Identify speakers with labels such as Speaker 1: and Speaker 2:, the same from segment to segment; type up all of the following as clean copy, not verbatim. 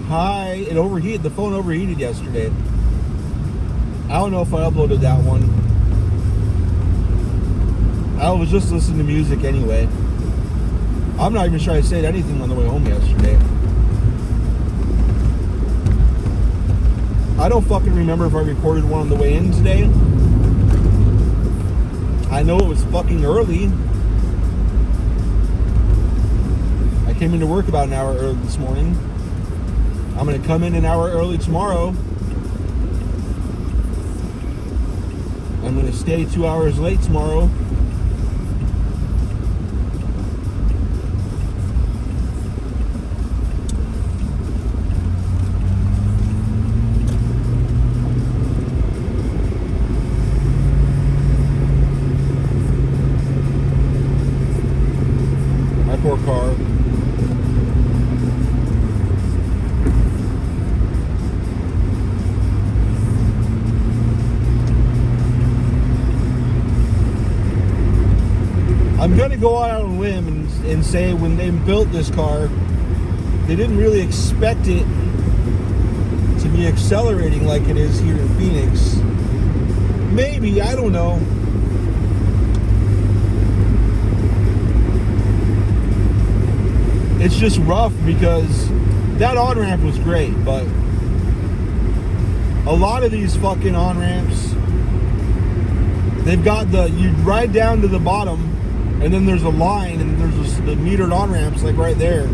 Speaker 1: Hi. It overheated. The phone overheated yesterday. I don't know if I uploaded that one. I was just listening to music anyway. I'm not even sure I said anything on the way home yesterday. I don't fucking remember if I recorded one on the way in today. I know it was fucking early. I came into work about an hour early this morning. I'm going to come in an hour early tomorrow. I'm going to stay 2 hours late tomorrow. My poor car. I'm going to go out on a limb and say when they built this car, they didn't really expect it to be accelerating like it is here in Phoenix. Maybe, I don't know. It's just rough because that on-ramp was great, but a lot of these fucking on-ramps, they've got you ride down to the bottom, and then there's a line, and there's the metered on-ramps, like right there.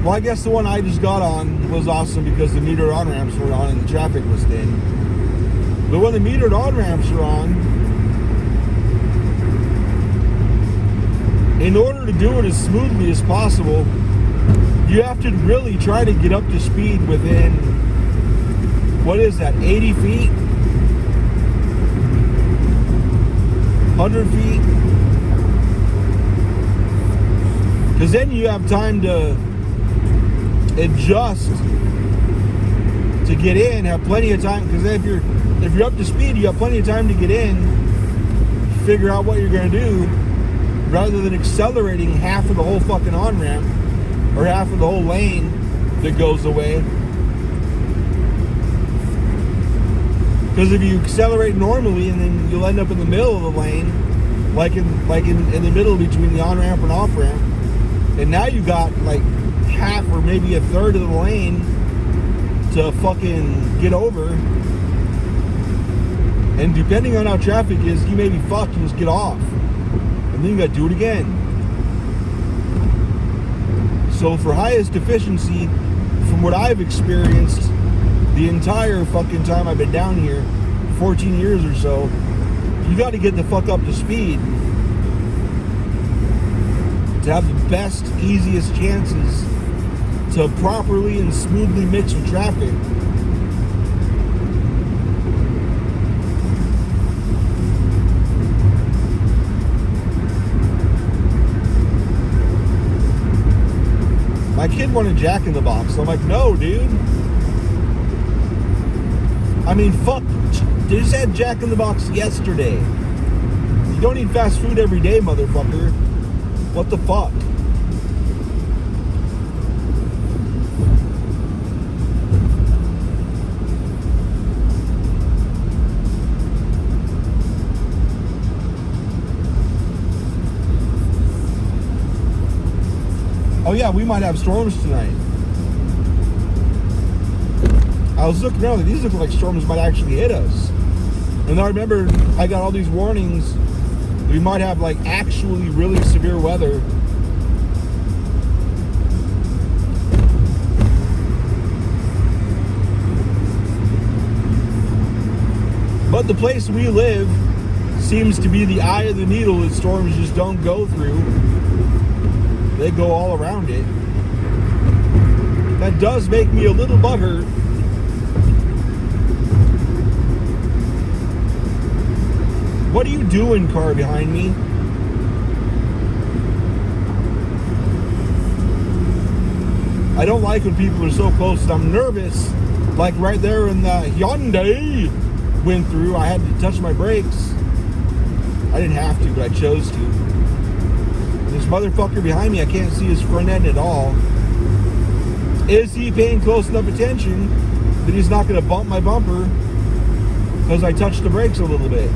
Speaker 1: Well, I guess the one I just got on was awesome because the metered on-ramps were on and the traffic was thin. But when the metered on-ramps are on, in order to do it as smoothly as possible, you have to really try to get up to speed within, what is that, 80 feet? 100 feet, because then you have time to adjust to get in, have plenty of time, because if you're up to speed, you have plenty of time to get in, figure out what you're going to do, rather than accelerating half of the whole fucking on-ramp or half of the whole lane that goes away. Because if you accelerate normally, and then you'll end up in the middle of the lane, like in the middle between the on-ramp and off-ramp, and now you got like half or maybe a third of the lane to fucking get over. And depending on how traffic is, you may be fucked and just get off, and then you got to do it again. So for highest efficiency, from what I've experienced the entire fucking time I've been down here, 14 years or so, you got to get the fuck up to speed to have the best, easiest chances to properly and smoothly mix with traffic. My kid wanted Jack in the Box. I'm like, no, dude. I mean, fuck, they just had Jack in the Box yesterday. You don't eat fast food every day, motherfucker. What the fuck? Oh yeah, we might have storms tonight. I was looking around, these look like storms might actually hit us. And I remember I got all these warnings. We might have like actually really severe weather. But the place we live seems to be the eye of the needle that storms just don't go through. They go all around it. That does make me a little butthurt. What are you doing, car behind me? I don't like when people are so close. I'm nervous. Like right there in the Hyundai went through, I had to touch my brakes. I didn't have to, but I chose to. This motherfucker behind me, I can't see his front end at all. Is he paying close enough attention that he's not going to bump my bumper because I touched the brakes a little bit?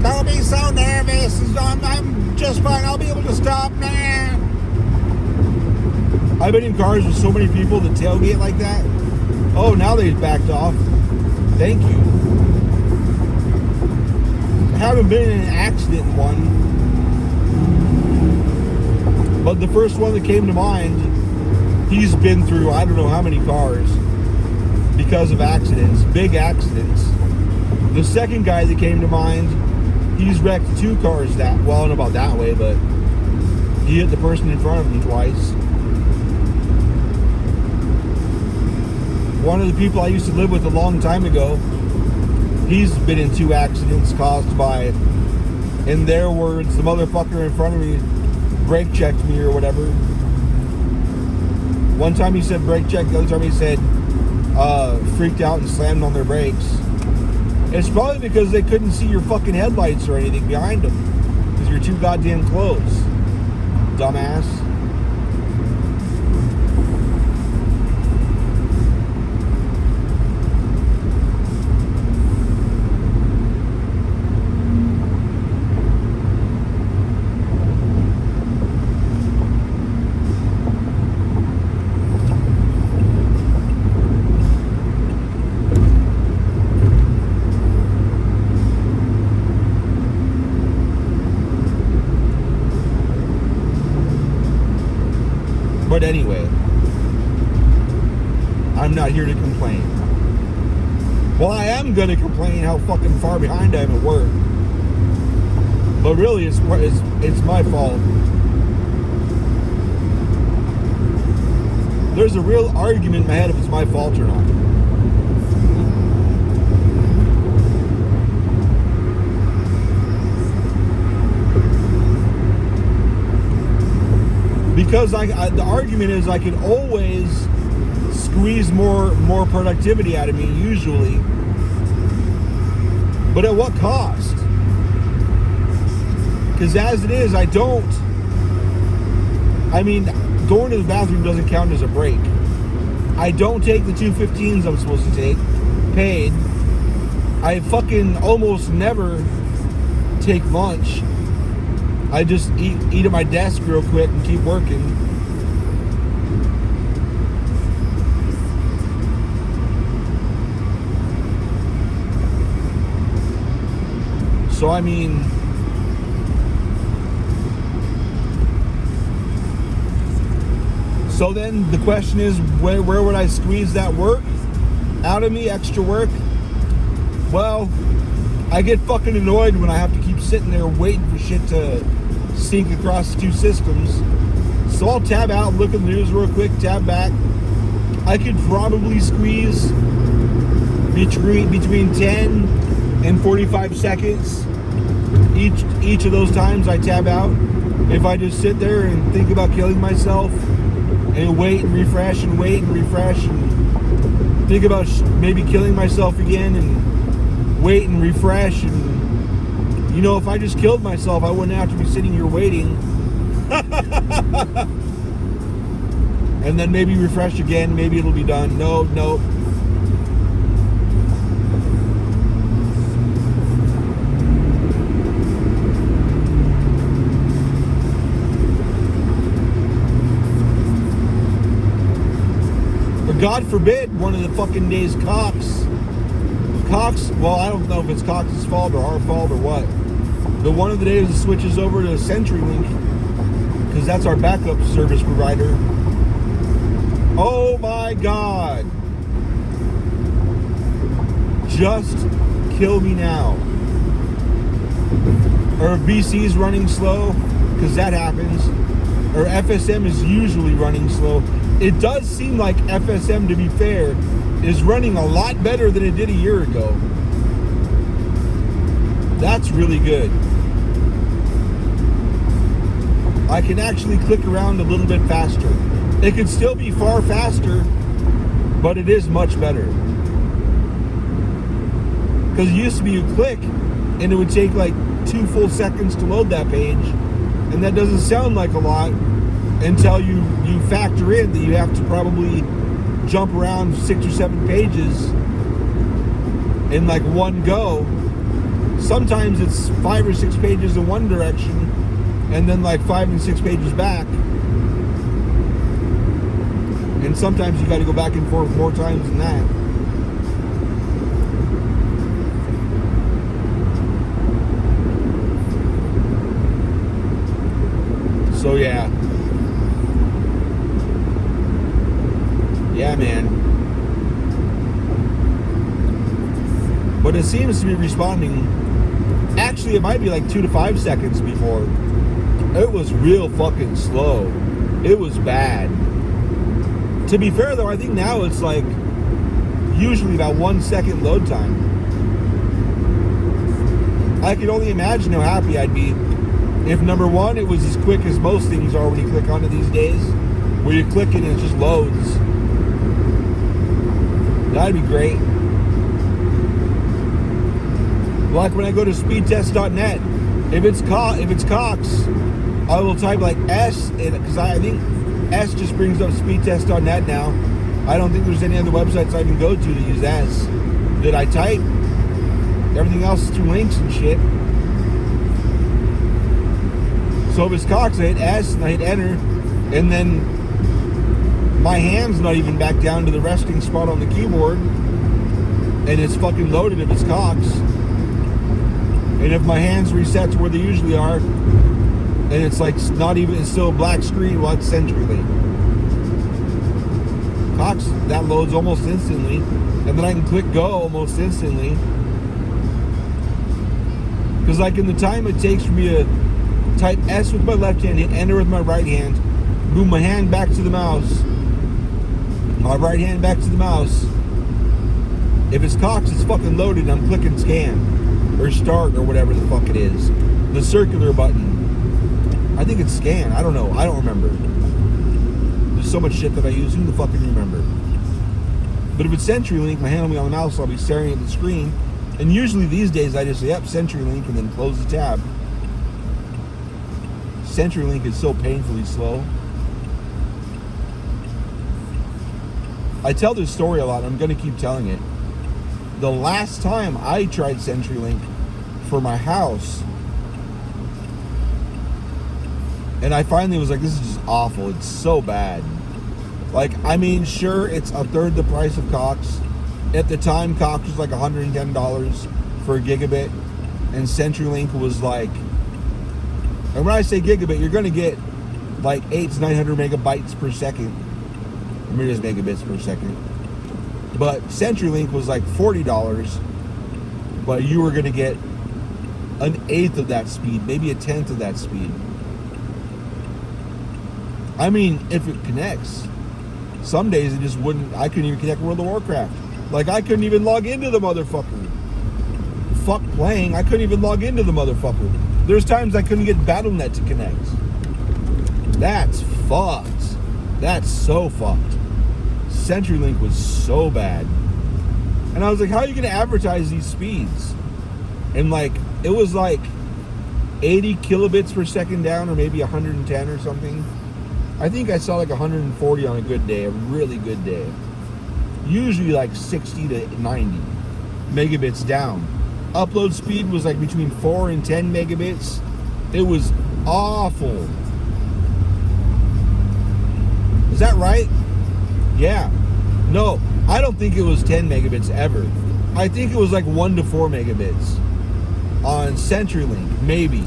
Speaker 1: Don't be so nervous. I'm just fine. I'll be able to stop now. I've been in cars with so many people that tailgate like that. Oh, now they've backed off. Thank you. I haven't been in an accident one, but the first one that came to mind, he's been through I don't know how many cars because of accidents, big accidents. The second guy that came to mind, he's wrecked 2 cars I don't know about that way, but he hit the person in front of him twice. One of the people I used to live with a long time ago, he's been in 2 accidents caused by, in their words, the motherfucker in front of me brake checked me or whatever. One time he said brake check, the other time he said freaked out and slammed on their brakes. It's probably because they couldn't see your fucking headlights or anything behind them because you're too goddamn close, dumbass. But anyway, I'm not here to complain. Well, I am going to complain how fucking far behind I am at work. But really, it's my fault. There's a real argument in my head if it's my fault or not. Because the argument is I can always squeeze more productivity out of me, usually. But at what cost? Because as it is, I don't. I mean, going to the bathroom doesn't count as a break. I don't take the 2:15s I'm supposed to take, paid. I fucking almost never take lunch. I just eat at my desk real quick and keep working. So I mean, so then the question is, where would I squeeze that work out of me, extra work? Well, I get fucking annoyed when I have to keep sitting there waiting for shit to sync across the 2 systems. So I'll tab out, look at the news real quick, tab back. I could probably squeeze between 10 and 45 seconds each of those times I tab out. If I just sit there and think about killing myself and wait and refresh and wait and refresh and think about maybe killing myself again and wait and refresh, and you know, if I just killed myself, I wouldn't have to be sitting here waiting. And then maybe refresh again, maybe it'll be done. No. But God forbid one of the fucking days Cox, well, I don't know if it's Cox's fault or our fault or what, but one of the days it switches over to CenturyLink, because that's our backup service provider. Oh my God. Just kill me now. Or if BC's running slow, because that happens, or FSM is usually running slow. It does seem like FSM, to be fair, is running a lot better than it did a year ago. That's really good. I can actually click around a little bit faster. It could still be far faster, but it is much better. Because it used to be you click, and it would take like 2 full seconds to load that page, and that doesn't sound like a lot until you factor in that you have to probably jump around 6 or 7 pages in like one go. Sometimes it's 5 or 6 pages in one direction, and then like 5 and 6 pages back. And sometimes you got to go back and forth more times than that. So yeah. Yeah, man. But it seems to be responding. Actually, it might be like 2 to 5 seconds before. It was real fucking slow. It was bad. To be fair though, I think now it's like usually about 1 second load time. I can only imagine how happy I'd be if, number one, it was as quick as most things are when you click on it these days, where you click it and it just loads. That'd be great. Like when I go to speedtest.net, if it's Cox, I will type like S, because I think S just brings up speedtest.net now. I don't think there's any other websites I can go to that use S. That I type. Everything else is through links and shit. So if it's Cox, I hit S and I hit enter, and then my hand's not even back down to the resting spot on the keyboard, and it's fucking loaded if it's Cox. And if my hands reset to where they usually are, and it's like not even, it's still a black screen, well, it's CenturyLink. Cox, that loads almost instantly, and then I can click go almost instantly. Because like in the time it takes for me to type S with my left hand, hit enter with my right hand, move my hand back to the mouse, my right hand back to the mouse. If it's Cox, it's fucking loaded and I'm clicking scan or start or whatever the fuck it is. The circular button. I think it's scan. I don't know. I don't remember. There's so much shit that I use. Who the fuck can remember? But if it's CenturyLink, my hand will be on the mouse, so I'll be staring at the screen. And usually these days I just say, yep, CenturyLink, and then close the tab. CenturyLink is so painfully slow. I tell this story a lot. I'm going to keep telling it. The last time I tried CenturyLink for my house, and I finally was like, this is just awful. It's so bad. Like, I mean, sure, it's a third the price of Cox. At the time, Cox was like $110 for a gigabit, and CenturyLink was like, and when I say gigabit, you're going to get like 800 to 900 megabytes per second. I mean, it is megabits per second. But CenturyLink was like $40, but you were going to get an eighth of that speed, maybe a tenth of that speed. I mean, if it connects. Some days it just wouldn't. I couldn't even connect World of Warcraft. Like, I couldn't even log into the motherfucker. Fuck playing. I couldn't even log into the motherfucker. There's times I couldn't get BattleNet to connect. That's fucked. That's so fucked. CenturyLink was so bad. And I was like, how are you going to advertise these speeds? And like, it was like 80 kilobits per second down, or maybe 110 or something. I think I saw like 140 on a good day, a really good day. Usually like 60 to 90 megabits down. Upload speed was like between 4 and 10 megabits. It was awful. Is that right? Yeah. No, I don't think it was 10 megabits ever. I think it was like 1 to 4 megabits on CenturyLink, maybe.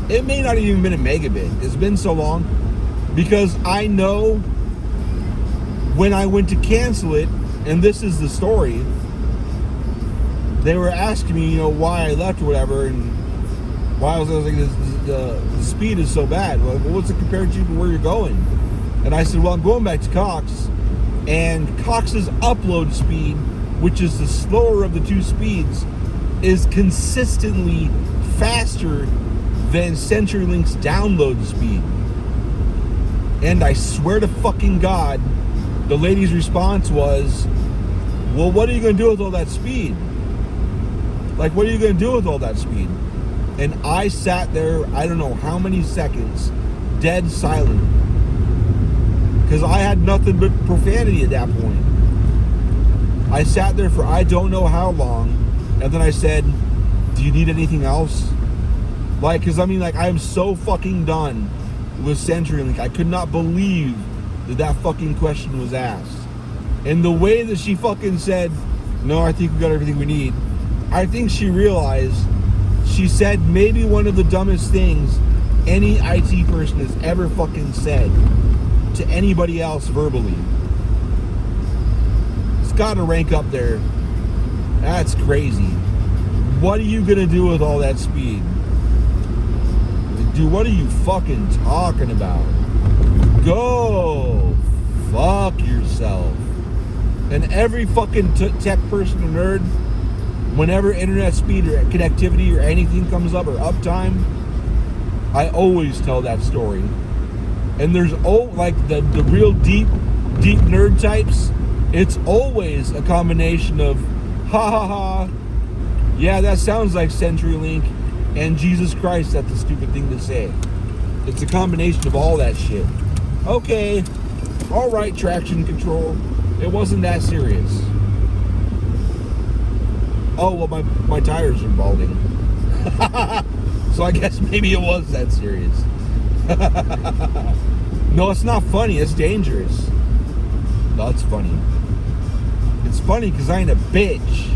Speaker 1: It may not have even been a megabit. It's been so long, because I know when I went to cancel it, and this is the story, they were asking me, you know, why I left or whatever, and why I was like, the speed is so bad. Well, what's it compared to where you're going? And I said, well, I'm going back to Cox, and Cox's upload speed, which is the slower of the two speeds, is consistently faster than CenturyLink's download speed. And I swear to fucking God, the lady's response was, well, what are you going to do with all that speed? Like, what are you going to do with all that speed? And I sat there, I don't know how many seconds, dead silent. Because I had nothing but profanity at that point. I sat there for I don't know how long. And then I said, do you need anything else? Like, because I mean, like, I am so fucking done with CenturyLink. I could not believe that fucking question was asked. And the way that she fucking said, no, I think we got everything we need. I think she realized she said maybe one of the dumbest things any IT person has ever fucking said to anybody else verbally. It's got to rank up there. That's crazy. What are you going to do with all that speed? Dude, what are you fucking talking about? Go fuck yourself. And every fucking tech person and nerd, whenever internet speed or connectivity or anything comes up or uptime, I always tell that story. And there's like the real deep nerd types, it's always a combination of ha ha ha, yeah, that sounds like CenturyLink, and Jesus Christ, that's a stupid thing to say. It's a combination of all that shit. Okay, all right, traction control. It wasn't that serious. Oh, well, my tires are balding. So I guess maybe it was that serious. No, it's not funny. It's dangerous. No, it's funny. It's funny because I ain't a bitch.